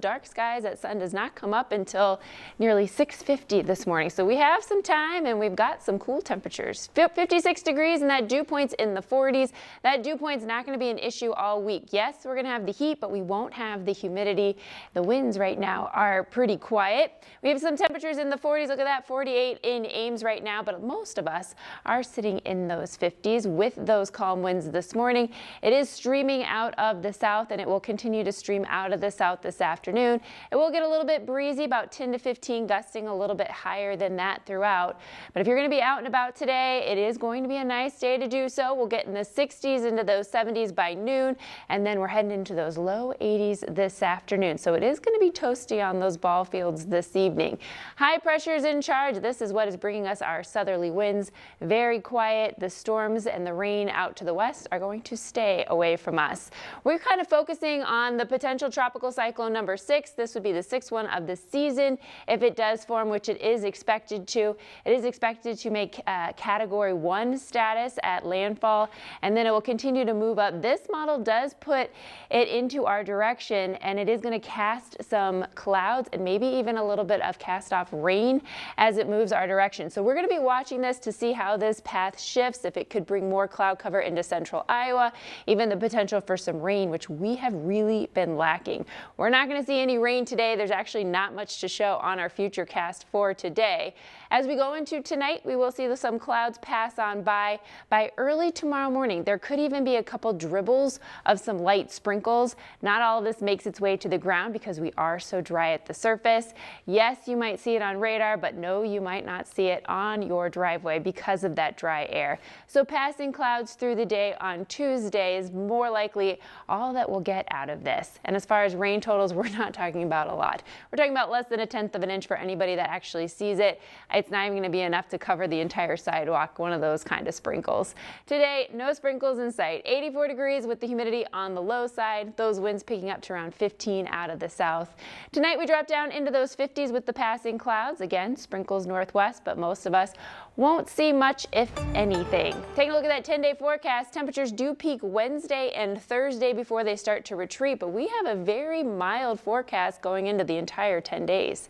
Dark skies, that sun does not come up until nearly 6:50 this morning. So we have some time and we've got some cool temperatures. 56 degrees and that dew point's in the 40s. That dew point's not going to be an issue all week. Yes, we're going to have the heat, but we won't have the humidity. The winds right now are pretty quiet. We have some temperatures in the 40s. Look at that, 48 in Ames right now, but most of us are sitting in those 50s with those calm winds this morning. It is streaming out of the south and it will continue to stream out of the south this afternoon. It will get a little bit breezy, about 10 to 15, gusting a little bit higher than that throughout. But if you're going to be out and about today, it is going to be a nice day to do so. We'll get in the 60s into those 70s by noon, and then we're heading into those low 80s this afternoon. So it is going to be toasty on those ball fields this evening. High pressure is in charge. This is what is bringing us our southerly winds. Very quiet. The storms and the rain out to the west are going to stay away from us. We're kind of focusing on the potential tropical cyclone number 6. This would be the 6th one of the season if it does form, which it is expected to. It is expected to make Category 1 status at landfall, and then it will continue to move up. This model does put it into our direction, and it is going to cast some clouds and maybe even a little bit of cast off rain as it moves our direction. So we're going to be watching this to see how this path shifts, if it could bring more cloud cover into central Iowa, even the potential for some rain, which we have really been lacking. We're not going to see any rain today. There's actually not much to show on our future cast for today. As we go into tonight, we will see some clouds pass on by early tomorrow morning. There could even be a couple dribbles of some light sprinkles. Not all of this makes its way to the ground because we are so dry at the surface. Yes, you might see it on radar, but no, you might not see it on your driveway because of that dry air. So passing clouds through the day on Tuesday is more likely all that we'll get out of this. And as far as rain totals, we're not talking about a lot. We're talking about less than 1/10 of an inch for anybody that actually sees it. It's not even going to be enough to cover the entire sidewalk, one of those kind of sprinkles. Today, no sprinkles in sight. 84 degrees with the humidity on the low side. Those winds picking up to around 15 out of the south. Tonight, we drop down into those 50s with the passing clouds. Again, sprinkles northwest, but most of us won't see much, if anything. Taking a look at that 10-day forecast, temperatures do peak Wednesday and Thursday before they start to retreat, but we have a very mild forecast going into the entire 10 days.